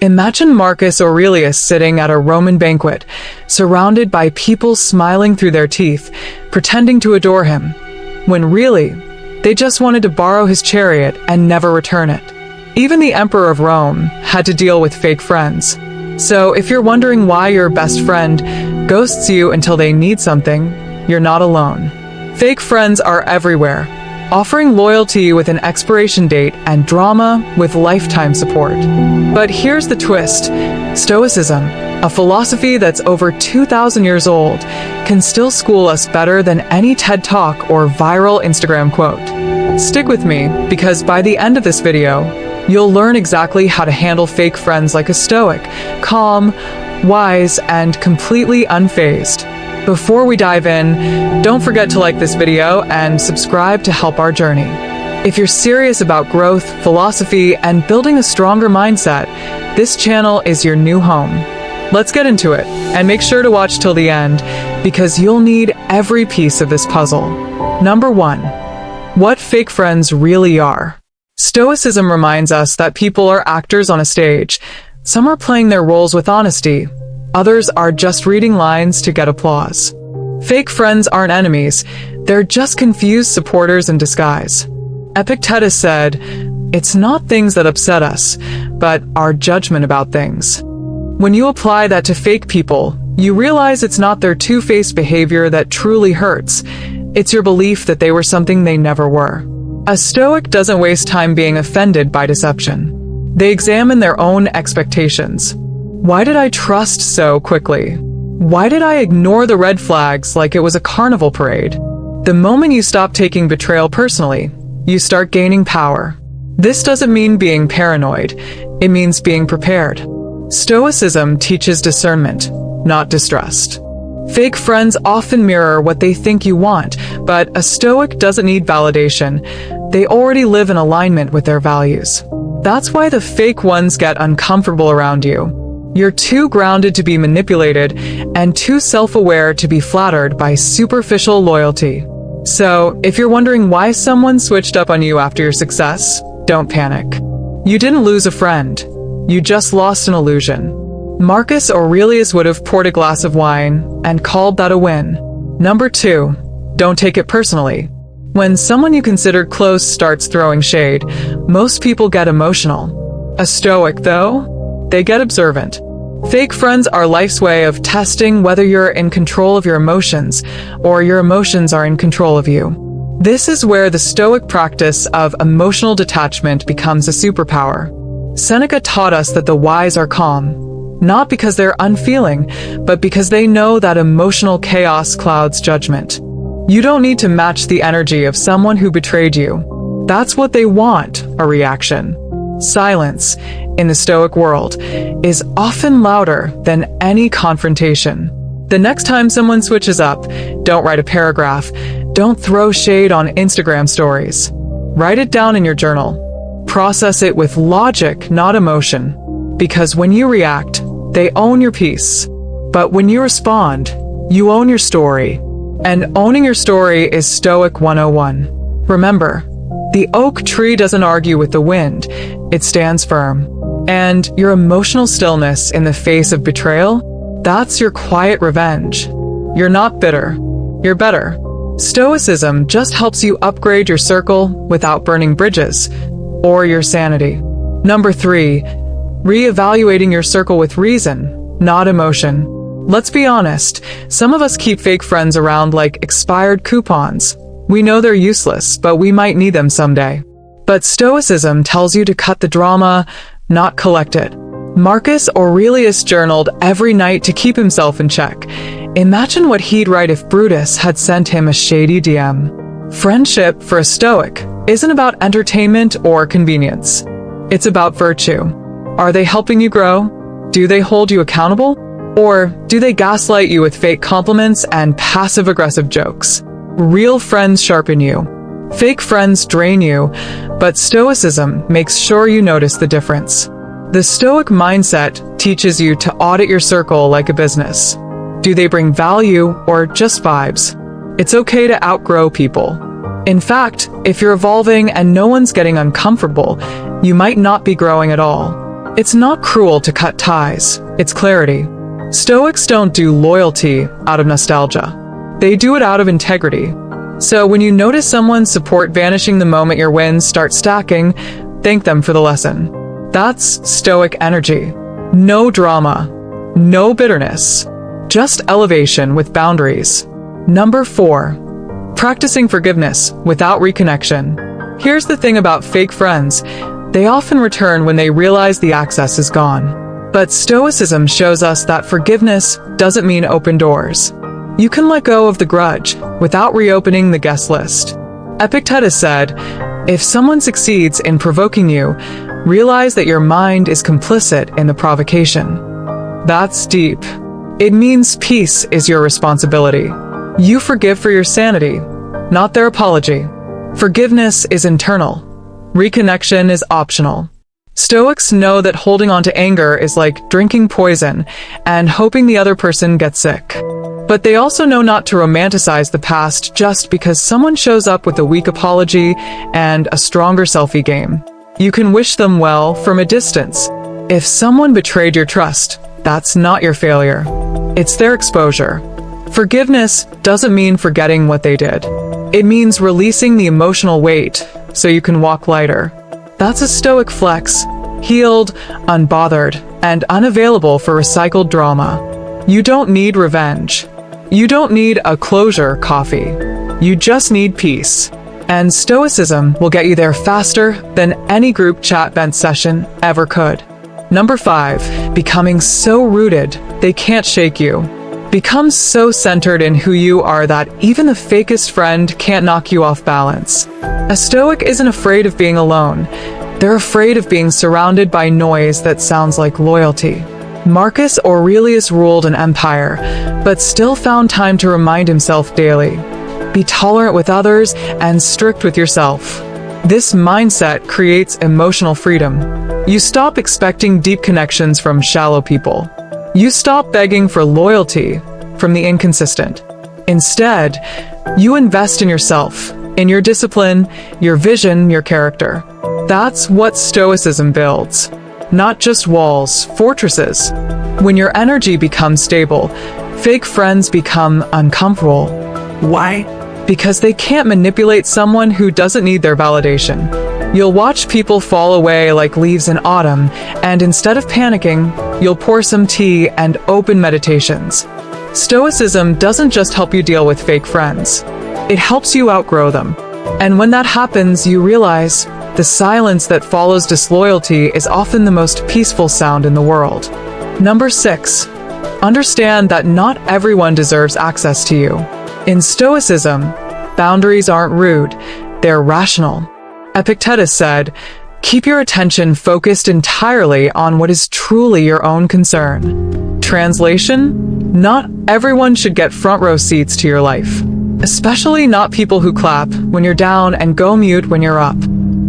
Imagine Marcus Aurelius sitting at a Roman banquet, surrounded by people smiling through their teeth, pretending to adore him, when really, they just wanted to borrow his chariot and never return it. Even the Emperor of Rome had to deal with fake friends. So if you're wondering why your best friend ghosts you until they need something, you're not alone. Fake friends are everywhere, offering loyalty with an expiration date and drama with lifetime support. But here's the twist. Stoicism, a philosophy that's over 2,000 years old, can still school us better than any TED Talk or viral Instagram quote. Stick with me, because by the end of this video, you'll learn exactly how to handle fake friends like a Stoic, calm, wise, and completely unfazed. Before we dive in, don't forget to like this video and subscribe to help our journey. If you're serious about growth, philosophy, and building a stronger mindset, this channel is your new home. Let's get into it, and make sure to watch till the end, because you'll need every piece of this puzzle. Number 1. What fake friends really are. Stoicism reminds us that people are actors on a stage. Some are playing their roles with honesty. Others are just reading lines to get applause. Fake friends aren't enemies. They're just confused supporters in disguise. Epictetus said, "It's not things that upset us, but our judgment about things." When you apply that to fake people, you realize it's not their two-faced behavior that truly hurts. It's your belief that they were something they never were. A Stoic doesn't waste time being offended by deception. They examine their own expectations. Why did I trust so quickly? Why did I ignore the red flags like it was a carnival parade? The moment you stop taking betrayal personally, you start gaining power. This doesn't mean being paranoid. It means being prepared. Stoicism teaches discernment, not distrust. Fake friends often mirror what they think you want, but a Stoic doesn't need validation. They already live in alignment with their values. That's why the fake ones get uncomfortable around you. You're too grounded to be manipulated and too self-aware to be flattered by superficial loyalty. So, if you're wondering why someone switched up on you after your success, don't panic. You didn't lose a friend. You just lost an illusion. Marcus Aurelius would have poured a glass of wine and called that a win. Number 2. Don't take it personally. When someone you considered close starts throwing shade, most people get emotional. A Stoic, though, they get observant. Fake friends are life's way of testing whether you're in control of your emotions or your emotions are in control of you. This is where the Stoic practice of emotional detachment becomes a superpower. Seneca taught us that the wise are calm, not because they're unfeeling, but because they know that emotional chaos clouds judgment. You don't need to match the energy of someone who betrayed you. That's what they want, a reaction. Silence, in the Stoic world, is often louder than any confrontation. The next time someone switches up, don't write a paragraph. Don't throw shade on Instagram stories. Write it down in your journal. Process it with logic, not emotion. Because when you react, they own your peace. But when you respond, you own your story. And owning your story is Stoic 101. Remember, the oak tree doesn't argue with the wind, it stands firm. And your emotional stillness in the face of betrayal, that's your quiet revenge. You're not bitter, you're better. Stoicism just helps you upgrade your circle without burning bridges, or your sanity. Number 3, reevaluating your circle with reason, not emotion. Let's be honest, some of us keep fake friends around like expired coupons. We know they're useless, but we might need them someday. But Stoicism tells you to cut the drama, not collect it. Marcus Aurelius journaled every night to keep himself in check. Imagine what he'd write if Brutus had sent him a shady DM. Friendship, for a Stoic, isn't about entertainment or convenience. It's about virtue. Are they helping you grow? Do they hold you accountable? Or do they gaslight you with fake compliments and passive-aggressive jokes? Real friends sharpen you. Fake friends drain you, but Stoicism makes sure you notice the difference. The Stoic mindset teaches you to audit your circle like a business. Do they bring value or just vibes? It's okay to outgrow people. In fact, if you're evolving and no one's getting uncomfortable, you might not be growing at all. It's not cruel to cut ties, it's clarity. Stoics don't do loyalty out of nostalgia. They do it out of integrity. So when you notice someone's support vanishing the moment your wins start stacking, thank them for the lesson. That's Stoic energy. No drama, no bitterness, just elevation with boundaries. Number 4, practicing forgiveness without reconnection. Here's the thing about fake friends. They often return when they realize the access is gone. But Stoicism shows us that forgiveness doesn't mean open doors. You can let go of the grudge without reopening the guest list. Epictetus said, if someone succeeds in provoking you, realize that your mind is complicit in the provocation. That's deep. It means peace is your responsibility. You forgive for your sanity, not their apology. Forgiveness is internal. Reconnection is optional. Stoics know that holding on to anger is like drinking poison and hoping the other person gets sick. But they also know not to romanticize the past just because someone shows up with a weak apology and a stronger selfie game. You can wish them well from a distance. If someone betrayed your trust, that's not your failure. It's their exposure. Forgiveness doesn't mean forgetting what they did. It means releasing the emotional weight so you can walk lighter. That's a Stoic flex, healed, unbothered, and unavailable for recycled drama. You don't need revenge. You don't need a closure coffee. You just need peace. And Stoicism will get you there faster than any group chat bench session ever could. Number 5, becoming so rooted they can't shake you. Become so centered in who you are that even the fakest friend can't knock you off balance. A Stoic isn't afraid of being alone. They're afraid of being surrounded by noise that sounds like loyalty. Marcus Aurelius ruled an empire, but still found time to remind himself daily. Be tolerant with others and strict with yourself. This mindset creates emotional freedom. You stop expecting deep connections from shallow people. You stop begging for loyalty from the inconsistent. Instead, you invest in yourself, in your discipline, your vision, your character. That's what Stoicism builds. Not just walls, fortresses. When your energy becomes stable, fake friends become uncomfortable. Why? Because they can't manipulate someone who doesn't need their validation. You'll watch people fall away like leaves in autumn, and instead of panicking, you'll pour some tea and open meditations. Stoicism doesn't just help you deal with fake friends. It helps you outgrow them. And when that happens, you realize the silence that follows disloyalty is often the most peaceful sound in the world. Number 6, understand that not everyone deserves access to you. In Stoicism, boundaries aren't rude, they're rational. Epictetus said, keep your attention focused entirely on what is truly your own concern. Translation, not everyone should get front row seats to your life. Especially not people who clap when you're down and go mute when you're up.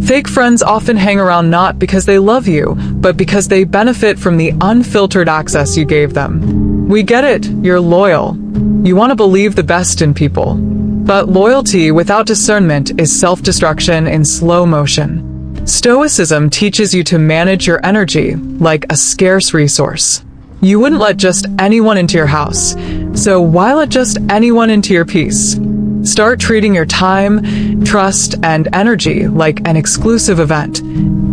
Fake friends often hang around not because they love you, but because they benefit from the unfiltered access you gave them. We get it, you're loyal. You want to believe the best in people. But loyalty without discernment is self-destruction in slow motion. Stoicism teaches you to manage your energy like a scarce resource. You wouldn't let just anyone into your house, so why let just anyone into your peace? Start treating your time, trust, and energy like an exclusive event.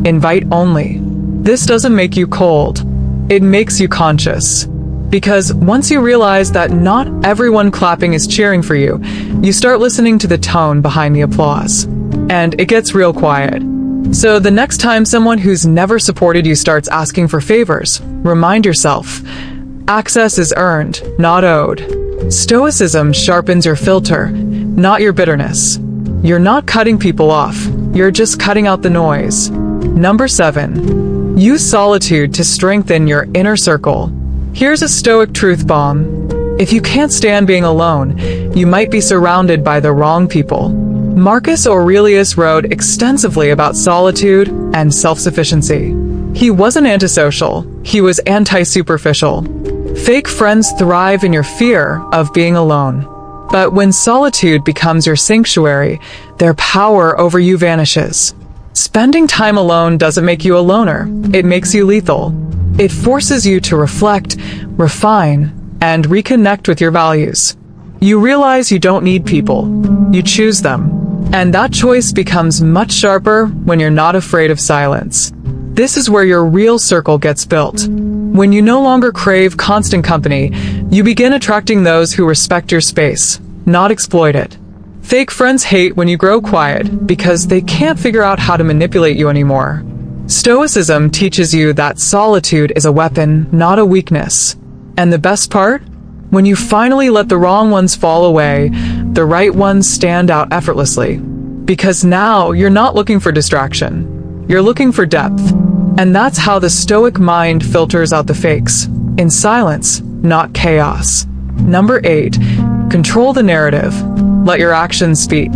Invite only. This doesn't make you cold. It makes you conscious. Because once you realize that not everyone clapping is cheering for you, you start listening to the tone behind the applause. And it gets real quiet. So the next time someone who's never supported you starts asking for favors, remind yourself, access is earned, not owed. Stoicism sharpens your filter, not your bitterness. You're not cutting people off, you're just cutting out the noise. Number 7, use solitude to strengthen your inner circle. Here's a Stoic truth bomb. If you can't stand being alone, you might be surrounded by the wrong people. Marcus Aurelius wrote extensively about solitude and self-sufficiency. He wasn't antisocial, he was anti-superficial. Fake friends thrive in your fear of being alone. But when solitude becomes your sanctuary, their power over you vanishes. Spending time alone doesn't make you a loner. It makes you lethal. It forces you to reflect, refine, and reconnect with your values. You realize you don't need people. You choose them. And that choice becomes much sharper when you're not afraid of silence. This is where your real circle gets built. When you no longer crave constant company, you begin attracting those who respect your space, not exploit it. Fake friends hate when you grow quiet because they can't figure out how to manipulate you anymore. Stoicism teaches you that solitude is a weapon, not a weakness. And the best part? When you finally let the wrong ones fall away, the right ones stand out effortlessly. Because now you're not looking for distraction. You're looking for depth. And that's how the Stoic mind filters out the fakes. In silence, not chaos. Number 8. Control the narrative. Let your actions speak.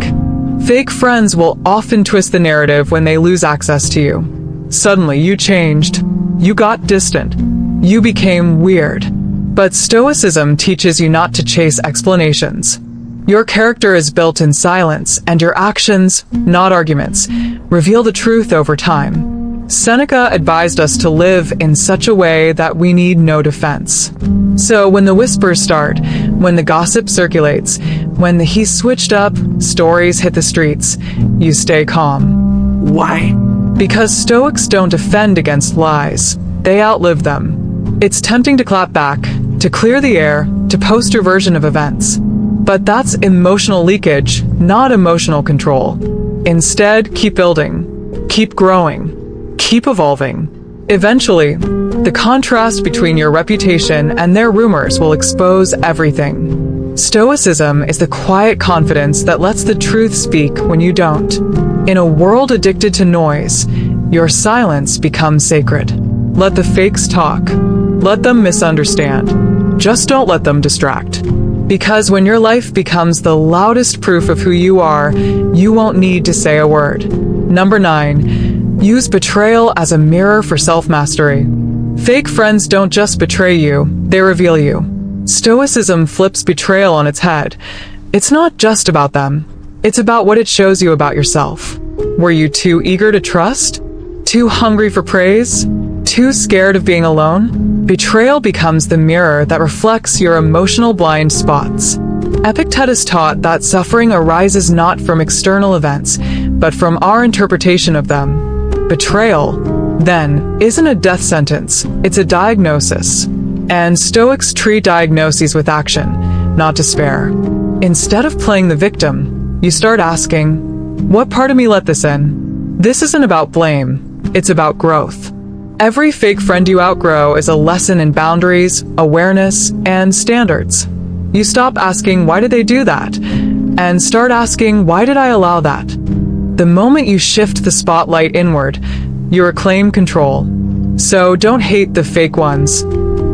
Fake friends will often twist the narrative when they lose access to you. Suddenly, you changed. You got distant. You became weird. But Stoicism teaches you not to chase explanations. Your character is built in silence, and your actions, not arguments, reveal the truth over time. Seneca advised us to live in such a way that we need no defense. So when the whispers start, when the gossip circulates, when the "he switched up" stories hit the streets, you stay calm. Why? Because Stoics don't defend against lies. They outlive them. It's tempting to clap back, to clear the air, to post your version of events. But that's emotional leakage, not emotional control. Instead, keep building, keep growing, keep evolving. Eventually, the contrast between your reputation and their rumors will expose everything. Stoicism is the quiet confidence that lets the truth speak when you don't. In a world addicted to noise, your silence becomes sacred. Let the fakes talk. Let them misunderstand. Just don't let them distract. Because when your life becomes the loudest proof of who you are, you won't need to say a word. Number 9. Use betrayal as a mirror for self-mastery. Fake friends don't just betray you, they reveal you. Stoicism flips betrayal on its head. It's not just about them. It's about what it shows you about yourself. Were you too eager to trust? Too hungry for praise? Too scared of being alone? Betrayal becomes the mirror that reflects your emotional blind spots. Epictetus taught that suffering arises not from external events, but from our interpretation of them. Betrayal, then, isn't a death sentence, it's a diagnosis. And Stoics treat diagnoses with action, not despair. Instead of playing the victim, you start asking, what part of me let this in? This isn't about blame, it's about growth. Every fake friend you outgrow is a lesson in boundaries, awareness, and standards. You stop asking, why did they do that? And start asking, why did I allow that? The moment you shift the spotlight inward, you reclaim control. So don't hate the fake ones.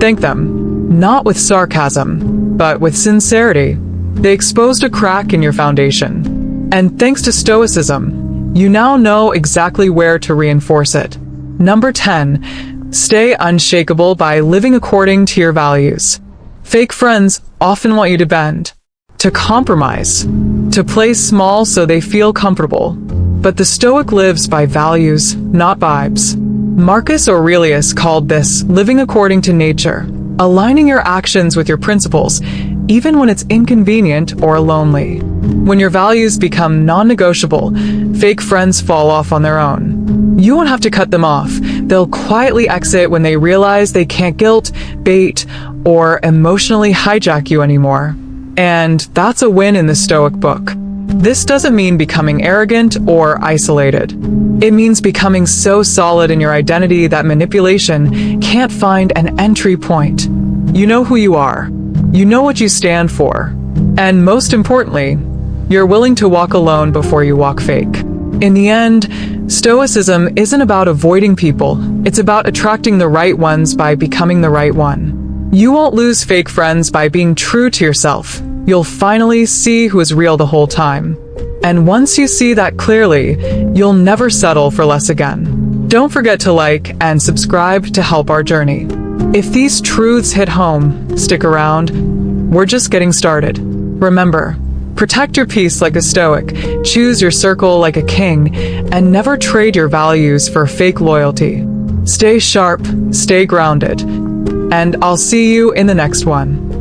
Thank them, not with sarcasm, but with sincerity. They exposed a crack in your foundation. And thanks to Stoicism, you now know exactly where to reinforce it. Number 10. Stay unshakable by living according to your values. Fake friends often want you to bend, to compromise, to play small so they feel comfortable. But the Stoic lives by values, not vibes. Marcus Aurelius called this living according to nature, aligning your actions with your principles, even when it's inconvenient or lonely. When your values become non-negotiable, fake friends fall off on their own. You won't have to cut them off. They'll quietly exit when they realize they can't guilt, bait, or emotionally hijack you anymore. And that's a win in the Stoic book. This doesn't mean becoming arrogant or isolated. It means becoming so solid in your identity that manipulation can't find an entry point. You know who you are. You know what you stand for. And most importantly, you're willing to walk alone before you walk fake. In the end, Stoicism isn't about avoiding people. It's about attracting the right ones by becoming the right one. You won't lose fake friends by being true to yourself. You'll finally see who is real the whole time. And once you see that clearly, you'll never settle for less again. Don't forget to like and subscribe to help our journey. If these truths hit home, stick around. We're just getting started. Remember, Protect your peace like a Stoic, choose your circle like a king, and never trade your values for fake loyalty. Stay sharp, stay grounded, and I'll see you in the next one.